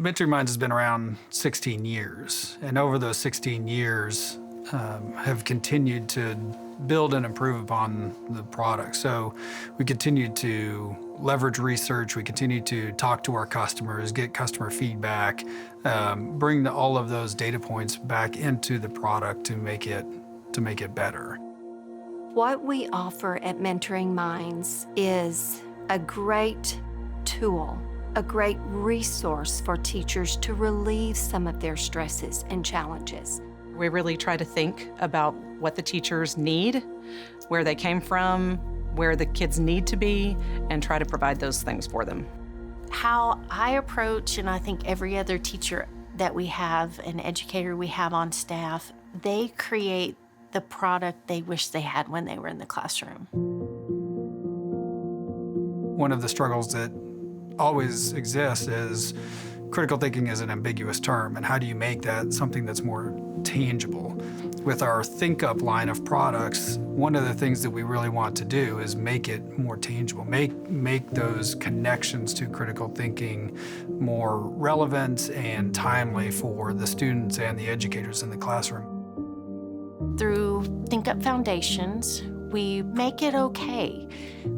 Mentoring Minds has been around 16 years, and over those 16 years have continued to build and improve upon the product. So we continue to leverage research, we continue to talk to our customers, get customer feedback, bring all of those data points back into the product to make it better. What we offer at Mentoring Minds is a great tool, a great resource for teachers to relieve some of their stresses and challenges. We really try to think about what the teachers need, where they came from, where the kids need to be, and try to provide those things for them. How I approach, and I think every other teacher that we have, an educator we have on staff, they create the product they wish they had when they were in the classroom. One of the struggles that always exists is critical thinking is an ambiguous term, and how do you make that something that's more tangible? With our ThinkUp line of products, one of the things that we really want to do is make it more tangible, make those connections to critical thinking more relevant and timely for the students and the educators in the classroom. Through ThinkUp Foundations, we make it okay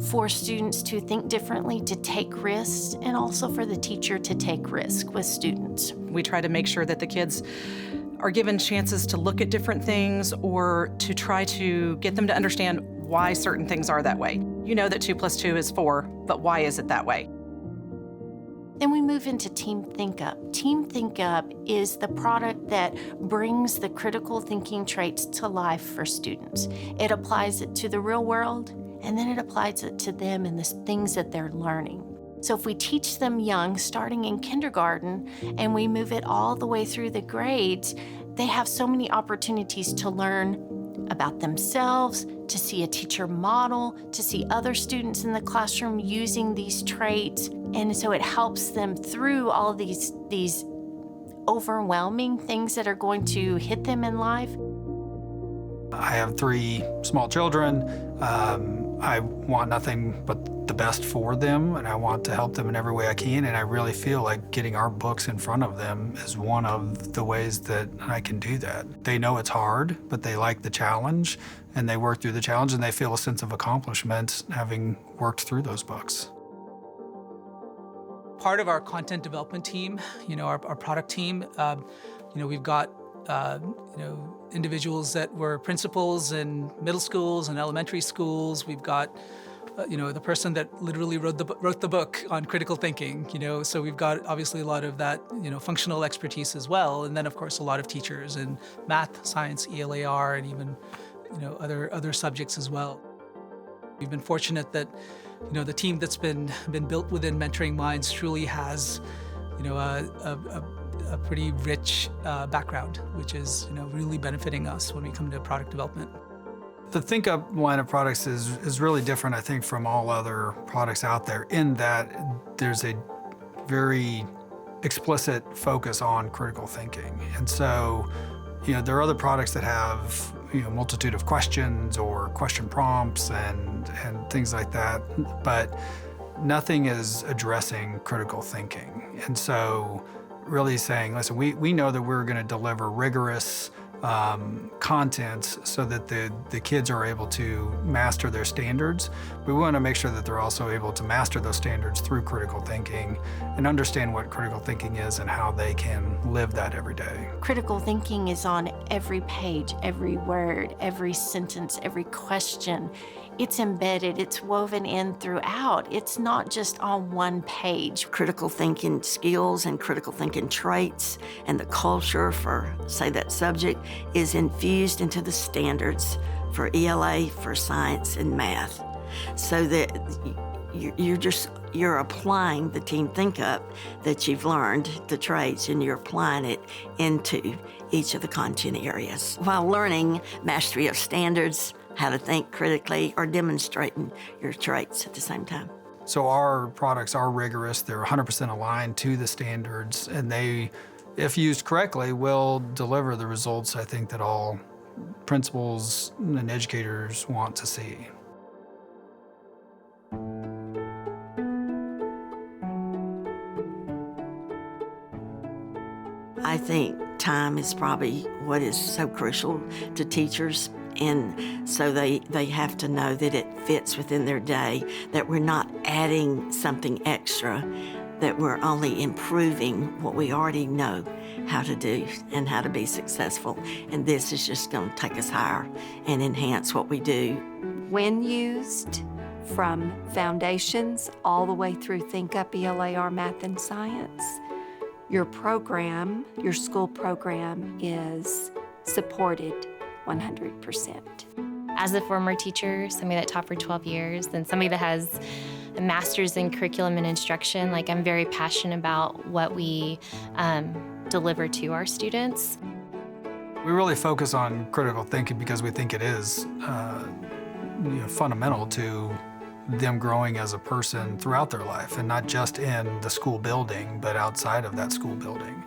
for students to think differently, to take risks, and also for the teacher to take risk with students. We try to make sure that the kids are given chances to look at different things or to try to get them to understand why certain things are that way. You know that 2 + 2 is 4, but why is it that way? Then we move into Team ThinkUp. Team ThinkUp is the product that brings the critical thinking traits to life for students. It applies it to the real world, and then it applies it to them and the things that they're learning. So if we teach them young, starting in kindergarten, and we move it all the way through the grades, they have so many opportunities to learn about themselves, to see a teacher model, to see other students in the classroom using these traits. And so it helps them through all these overwhelming things that are going to hit them in life. I have 3 small children. I want nothing but the best for them, and I want to help them in every way I can, and I really feel like getting our books in front of them is one of the ways that I can do that. They know it's hard, but they like the challenge, and they work through the challenge, and they feel a sense of accomplishment having worked through those books. Part of our content development team, our product team, we've got individuals that were principals in middle schools and elementary schools. We've got the person that literally wrote the book on critical thinking, so we've got obviously a lot of that, functional expertise as well. And then of course, a lot of teachers in math, science, ELAR, and even, other subjects as well. We've been fortunate that, the team that's been built within Mentoring Minds truly has, a pretty rich background, which is, really benefiting us when we come to product development. The ThinkUp line of products is really different, I think, from all other products out there in that there's a very explicit focus on critical thinking. And so, there are other products that have, a multitude of questions or question prompts and things like that, but nothing is addressing critical thinking. And so really saying, listen, we know that we're going to deliver rigorous content so that the kids are able to master their standards. We want to make sure that they're also able to master those standards through critical thinking and understand what critical thinking is and how they can live that every day. Critical thinking is on every page, every word, every sentence, every question. It's embedded, it's woven in throughout. It's not just on one page. Critical thinking skills and critical thinking traits and the culture for, say, that subject is infused into the standards for ELA, for science and math. So that you're applying the Team ThinkUp that you've learned, the traits, and you're applying it into each of the content areas while learning mastery of standards, how to think critically, or demonstrating your traits at the same time. So our products are rigorous, they're 100% aligned to the standards, and they, if used correctly, will deliver the results I think that all principals and educators want to see. I think time is probably what is so crucial to teachers. And so they have to know that it fits within their day, that we're not adding something extra, that we're only improving what we already know how to do and how to be successful. And this is just going to take us higher and enhance what we do. When used, from foundations all the way through ThinkUp ELAR Math and Science, your program, your school program is supported 100%. As a former teacher, somebody that taught for 12 years, and somebody that has a master's in curriculum and instruction, like I'm very passionate about what we deliver to our students. We really focus on critical thinking because we think it is fundamental to them growing as a person throughout their life, and not just in the school building, but outside of that school building.